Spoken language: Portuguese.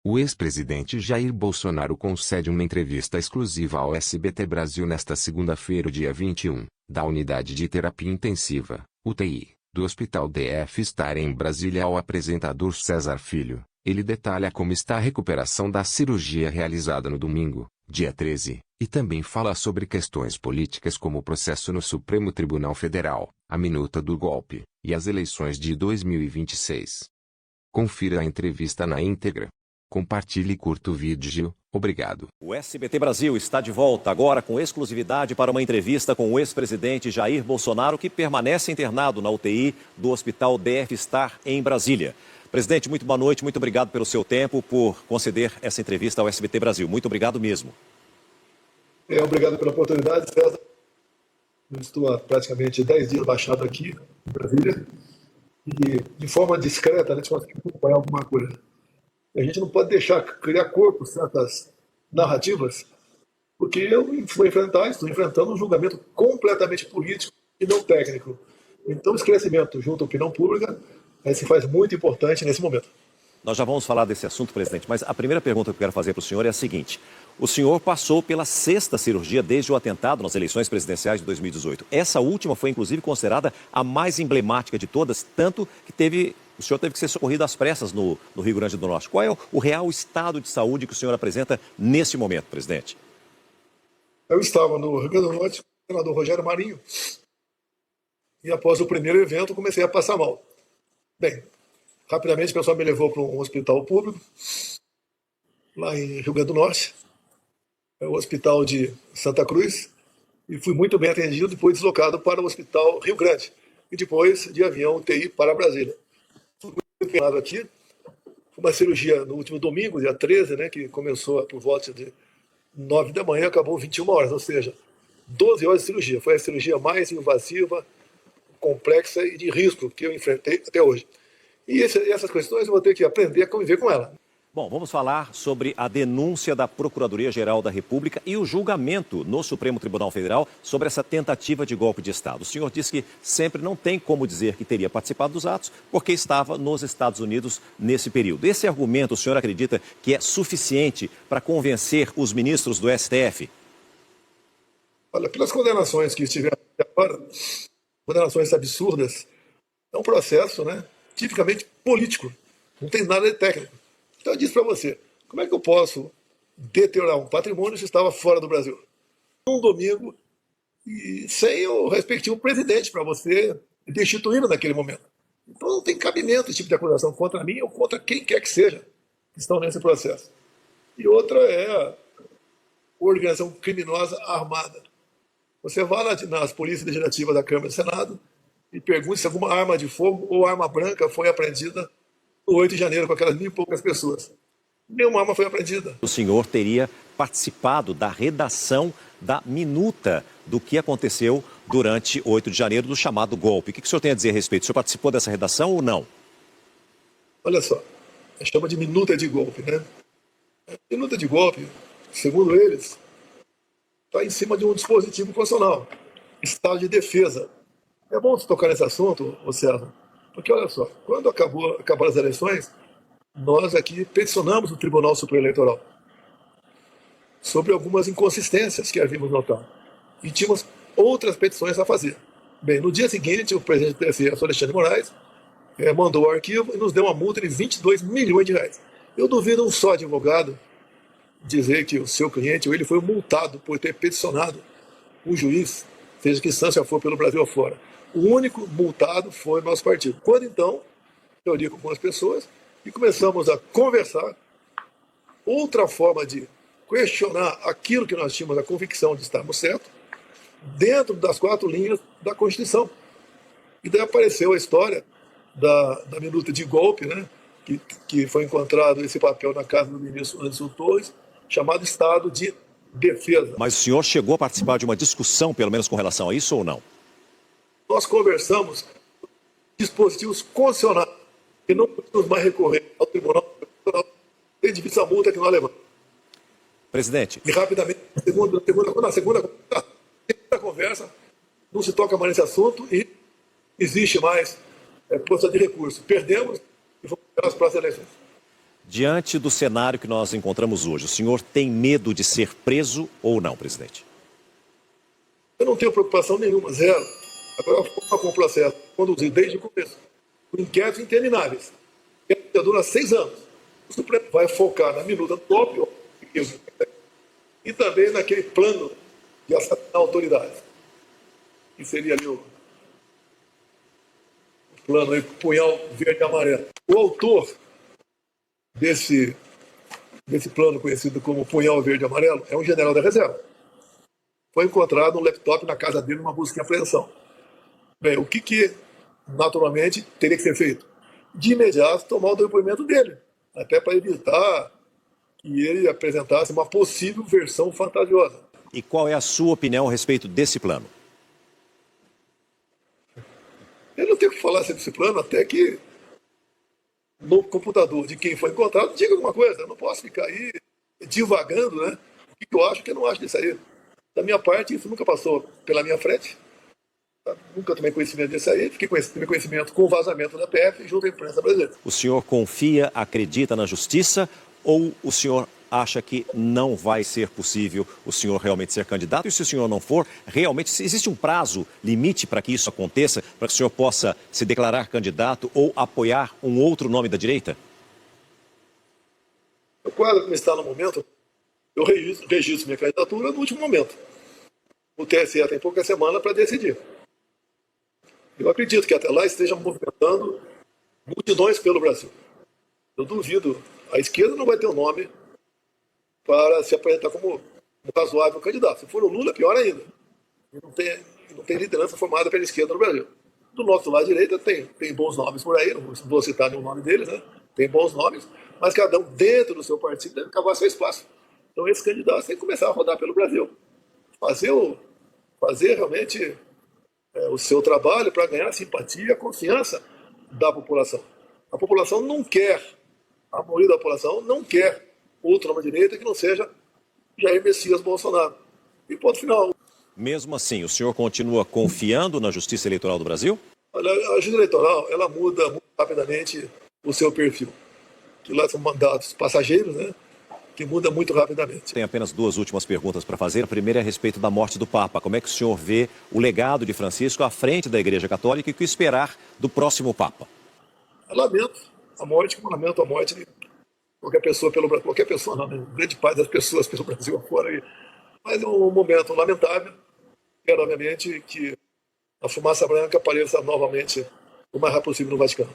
O ex-presidente Jair Bolsonaro concede uma entrevista exclusiva ao SBT Brasil nesta segunda-feira, dia 21, da Unidade de Terapia Intensiva, UTI, do Hospital DF-Star em Brasília ao apresentador César Filho. Ele detalha como está a recuperação da cirurgia realizada no domingo, dia 13, e também fala sobre questões políticas como o processo no Supremo Tribunal Federal, a minuta do golpe, e as eleições de 2026. Confira a entrevista na íntegra. Compartilhe e curta o vídeo. Obrigado. O SBT Brasil está de volta agora com exclusividade para uma entrevista com o ex-presidente Jair Bolsonaro, que permanece internado na UTI do Hospital DF-Star em Brasília. Presidente, muito boa noite, muito obrigado pelo seu tempo, por conceder essa entrevista ao SBT Brasil. Muito obrigado mesmo. Obrigado pela oportunidade, César. Eu estou há praticamente 10 dias baixado aqui em Brasília e, de forma discreta, a gente conseguiu acompanhar alguma coisa. A gente não pode deixar criar corpo certas narrativas, porque eu estou enfrentando um julgamento completamente político e não técnico. Então, o esclarecimento junto à opinião pública se faz muito importante nesse momento. Nós já vamos falar desse assunto, presidente, mas a primeira pergunta que eu quero fazer para o senhor é a seguinte. O senhor passou pela 6ª cirurgia desde o atentado nas eleições presidenciais de 2018. Essa última foi, inclusive, considerada a mais emblemática de todas, tanto que o senhor teve que ser socorrido às pressas no Rio Grande do Norte. Qual é o real estado de saúde que o senhor apresenta nesse momento, presidente? Eu estava no Rio Grande do Norte com o senador Rogério Marinho e após o primeiro evento comecei a passar mal. Bem, rapidamente o pessoal me levou para um hospital público, lá em Rio Grande do Norte, o Hospital de Santa Cruz, e fui muito bem atendido, depois deslocado para o Hospital Rio Grande, e depois de avião UTI para Brasília. Fui muito bem aqui, foi uma cirurgia no último domingo, dia 13, né, que começou por volta de 9 da manhã, acabou 21 horas, ou seja, 12 horas de cirurgia. Foi a cirurgia mais invasiva, complexa e de risco que eu enfrentei até hoje. E essas questões eu vou ter que aprender a conviver com ela. Bom, vamos falar sobre a denúncia da Procuradoria-Geral da República e o julgamento no Supremo Tribunal Federal sobre essa tentativa de golpe de Estado. O senhor disse que sempre não tem como dizer que teria participado dos atos porque estava nos Estados Unidos nesse período. Esse argumento, o senhor acredita que é suficiente para convencer os ministros do STF? Olha, pelas condenações que estiveram agora, condenações absurdas, é um processo, né, tipicamente político, não tem nada de técnico. Então eu disse para você, como é que eu posso deteriorar um patrimônio se estava fora do Brasil? Um domingo, e sem o respectivo presidente para você destituí-lo naquele momento. Então não tem cabimento esse tipo de acusação contra mim ou contra quem quer que seja que estão nesse processo. E outra é a organização criminosa armada. Você vai nas polícias legislativas da Câmara e do Senado e pergunte se alguma arma de fogo ou arma branca foi apreendida no 8 de janeiro com aquelas 1.000 e poucas pessoas. Nenhuma arma foi apreendida. O senhor teria participado da redação da minuta do que aconteceu durante 8 de janeiro do chamado golpe. O que o senhor tem a dizer a respeito? O senhor participou dessa redação ou não? Olha só, chama de minuta de golpe, né? Minuta de golpe, segundo eles, está em cima de um dispositivo constitucional, estado de defesa. É bom você tocar nesse assunto, César, porque olha só, quando acabaram as eleições, nós aqui peticionamos o Tribunal Superior Eleitoral sobre algumas inconsistências que havíamos notado. E tínhamos outras petições a fazer. Bem, no dia seguinte, o presidente do TSE, Alexandre de Moraes, mandou o arquivo e nos deu uma multa de 22 milhões de reais. Eu duvido um só advogado dizer que o seu cliente ou ele foi multado por ter peticionado um juiz, seja que instância for pelo Brasil afora. O único multado foi o nosso partido. Quando então, reuni com algumas pessoas e começamos a conversar outra forma de questionar aquilo que nós tínhamos a convicção de estarmos certos, dentro das 4 linhas da Constituição. E daí apareceu a história da minuta de golpe, né, que foi encontrado esse papel na casa do ministro Anderson Torres, chamado Estado de Defesa. Mas o senhor chegou a participar de uma discussão, pelo menos com relação a isso ou não? Nós conversamos dispositivos constitucionais e não podemos mais recorrer ao Tribunal tem difícil a multa que nós levamos. Presidente. E rapidamente, na segunda conversa, não se toca mais nesse assunto e existe mais possibilidade de recurso. Perdemos e vamos para as próximas eleições. Diante do cenário que nós encontramos hoje, o senhor tem medo de ser preso ou não, presidente? Eu não tenho preocupação nenhuma, zero. Agora, como o processo conduzido desde o começo, por inquéritos intermináveis, que dura 6 anos, o Supremo vai focar na minuta do golpe e também naquele plano de assassinar autoridades, que seria ali o plano aí, punhal verde e amarelo. O autor desse plano conhecido como punhal verde e amarelo é um general da reserva. Foi encontrado um laptop na casa dele numa busca e apreensão. Bem, o que naturalmente teria que ser feito? De imediato tomar o depoimento dele, até para evitar que ele apresentasse uma possível versão fantasiosa. E qual é a sua opinião a respeito desse plano? Eu não tenho que falar sobre esse plano até que no computador de quem foi encontrado diga alguma coisa. Eu não posso ficar aí divagando, né? O que eu acho e o que eu não acho disso aí. Da minha parte, isso nunca passou pela minha frente. Nunca tomei conhecimento disso aí. Tomei conhecimento com o vazamento da PF junto à imprensa brasileira. O senhor confia, acredita na justiça ou o senhor acha que não vai ser possível o senhor realmente ser candidato? E se o senhor não for, realmente existe um prazo limite para que isso aconteça, para que o senhor possa se declarar candidato ou apoiar um outro nome da direita? O quadro como está no momento, eu registro minha candidatura no último momento. O TSE tem pouca semana para decidir. Eu acredito que até lá estejam movimentando multidões pelo Brasil. Eu duvido. A esquerda não vai ter um nome para se apresentar como um razoável candidato. Se for o Lula, pior ainda. Não tem liderança formada pela esquerda no Brasil. Do nosso lado direita tem bons nomes por aí, não vou citar nenhum nome deles, né? Tem bons nomes, mas cada um dentro do seu partido deve cavar seu espaço. Então esses candidatos têm que começar a rodar pelo Brasil. Fazer realmente o seu trabalho para ganhar a simpatia e a confiança da população. A população não quer, a maioria da população não quer outro nome à direita que não seja Jair Messias Bolsonaro. E ponto final. Mesmo assim, o senhor continua confiando na Justiça Eleitoral do Brasil? Olha, a Justiça Eleitoral, ela muda muito rapidamente o seu perfil. Que lá são mandatos passageiros, né? Que muda muito rapidamente. Tem apenas 2 últimas perguntas para fazer. A primeira é a respeito da morte do Papa. Como é que o senhor vê o legado de Francisco à frente da Igreja Católica e o que esperar do próximo Papa? Eu lamento a morte, como lamento a morte de qualquer pessoa pelo Brasil. Qualquer pessoa, não, né? Grande parte das pessoas pelo Brasil afora aí. Mas é um momento lamentável. Quero, obviamente, que a fumaça branca apareça novamente o mais rápido possível no Vaticano.